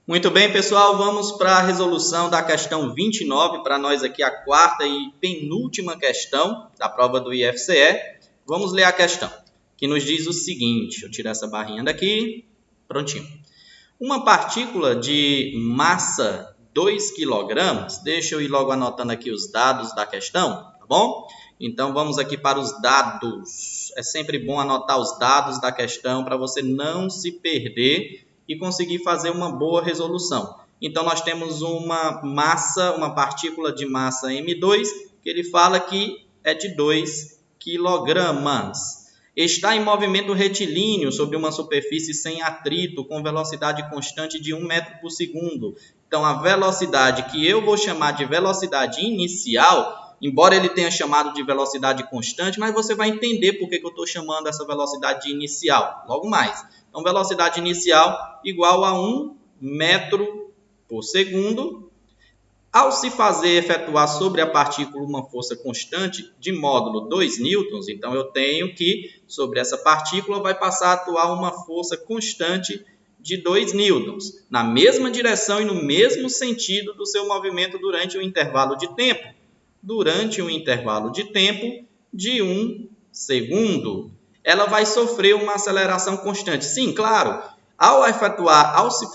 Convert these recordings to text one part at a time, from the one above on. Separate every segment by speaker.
Speaker 1: Muito bem, pessoal, vamos para a resolução da questão 29, para nós aqui a quarta e penúltima questão da prova do IFCE. Vamos ler a questão, que nos diz o seguinte, deixa eu tirar essa barrinha daqui, prontinho. Uma partícula de massa 2 kg, deixa eu ir logo anotando aqui os dados da questão, tá bom? Então, vamos aqui para os dados. É sempre bom anotar os dados da questão para você não se perder e conseguir fazer uma boa resolução. Então, nós temos uma partícula de massa M2, que ele fala que é de 2 kg. Está em movimento retilíneo sobre uma superfície sem atrito, com velocidade constante de 1 metro por segundo. Então, a velocidade que eu vou chamar de velocidade inicial, embora ele tenha chamado de velocidade constante, mas você vai entender por que eu estou chamando essa velocidade de inicial logo mais. Então, velocidade inicial igual a 1 metro por segundo. Ao se efetuar sobre a partícula uma força constante de módulo 2 newtons, então eu tenho que sobre essa partícula vai passar a atuar uma força constante de 2 newtons, na mesma direção e no mesmo sentido do seu movimento durante um intervalo de tempo. Durante um intervalo de tempo de 1 segundo. Ela vai sofrer uma aceleração constante. Sim, claro, ao se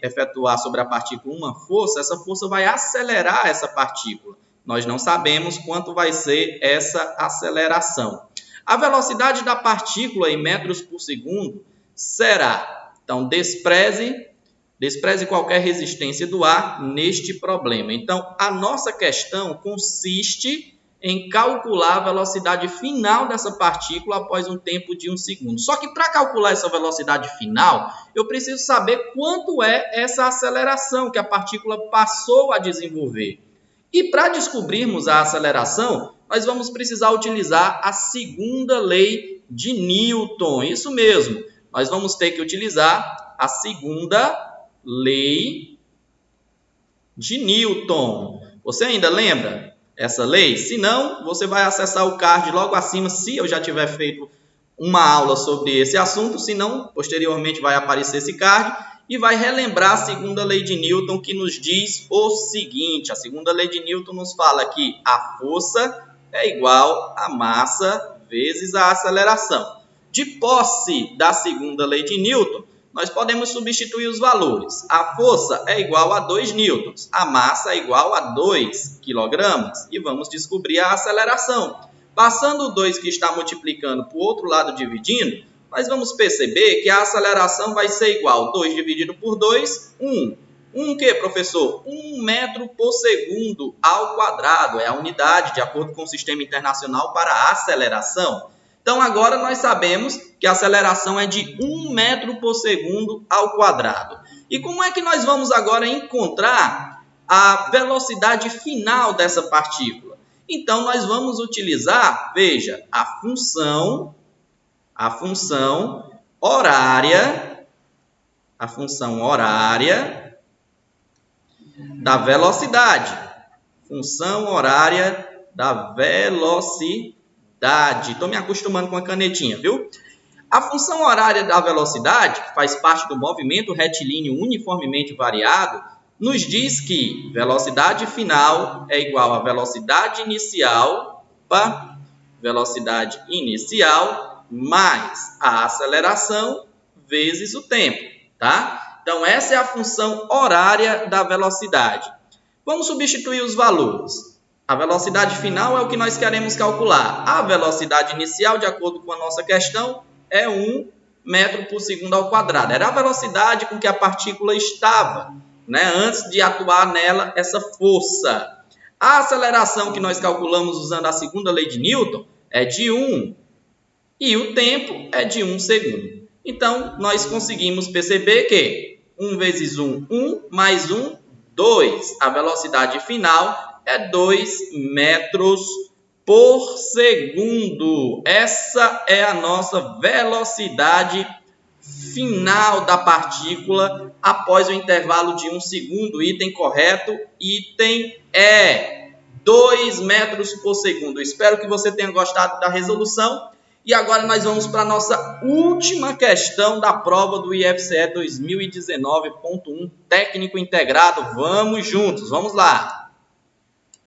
Speaker 1: efetuar sobre a partícula uma força, essa força vai acelerar essa partícula. Nós não sabemos quanto vai ser essa aceleração. A velocidade da partícula em metros por segundo será, então, despreze qualquer resistência do ar neste problema. Então, a nossa questão consiste em calcular a velocidade final dessa partícula após um tempo de 1 segundo. Só que para calcular essa velocidade final, eu preciso saber quanto é essa aceleração que a partícula passou a desenvolver. E para descobrirmos a aceleração, nós vamos precisar utilizar a segunda lei de Newton. Isso mesmo, nós vamos ter que utilizar a segunda lei de Newton. Você ainda lembra essa lei? Se não, você vai acessar o card logo acima, se eu já tiver feito uma aula sobre esse assunto. Se não, posteriormente vai aparecer esse card e vai relembrar a segunda lei de Newton, que nos diz o seguinte. A segunda lei de Newton nos fala que a força é igual a massa vezes a aceleração. De posse da segunda lei de Newton, nós podemos substituir os valores. A força é igual a 2 newtons, a massa é igual a 2 kg e vamos descobrir a aceleração. Passando o 2 que está multiplicando para o outro lado dividindo, nós vamos perceber que a aceleração vai ser igual a 2 dividido por 2, 1. 1 o que, professor? 1 metro por segundo ao quadrado, é a unidade de acordo com o Sistema Internacional para a Aceleração. Então, agora nós sabemos que a aceleração é de 1 metro por segundo ao quadrado. E como é que nós vamos agora encontrar a velocidade final dessa partícula? Então, nós vamos utilizar, veja, a função horária da velocidade. Função horária da velocidade. Estou me acostumando com a canetinha, viu? A função horária da velocidade, que faz parte do movimento retilíneo uniformemente variado, nos diz que velocidade final é igual a velocidade inicial mais a aceleração vezes o tempo, tá? Então, essa é a função horária da velocidade. Vamos substituir os valores. A velocidade final é o que nós queremos calcular. A velocidade inicial, de acordo com a nossa questão, é 1 metro por segundo ao quadrado. Era a velocidade com que a partícula estava, antes de atuar nela essa força. A aceleração que nós calculamos usando a segunda lei de Newton é de 1 e o tempo é de 1 segundo. Então, nós conseguimos perceber que 1 vezes 1, 1, mais 1, 2. A velocidade final é 2 metros por segundo. Essa é a nossa velocidade final da partícula após o intervalo de 1 segundo. Item correto, item E. 2 metros por segundo. Espero que você tenha gostado da resolução E agora nós vamos para a nossa última questão da prova do IFCE 2019.1 técnico integrado. Vamos juntos, vamos lá.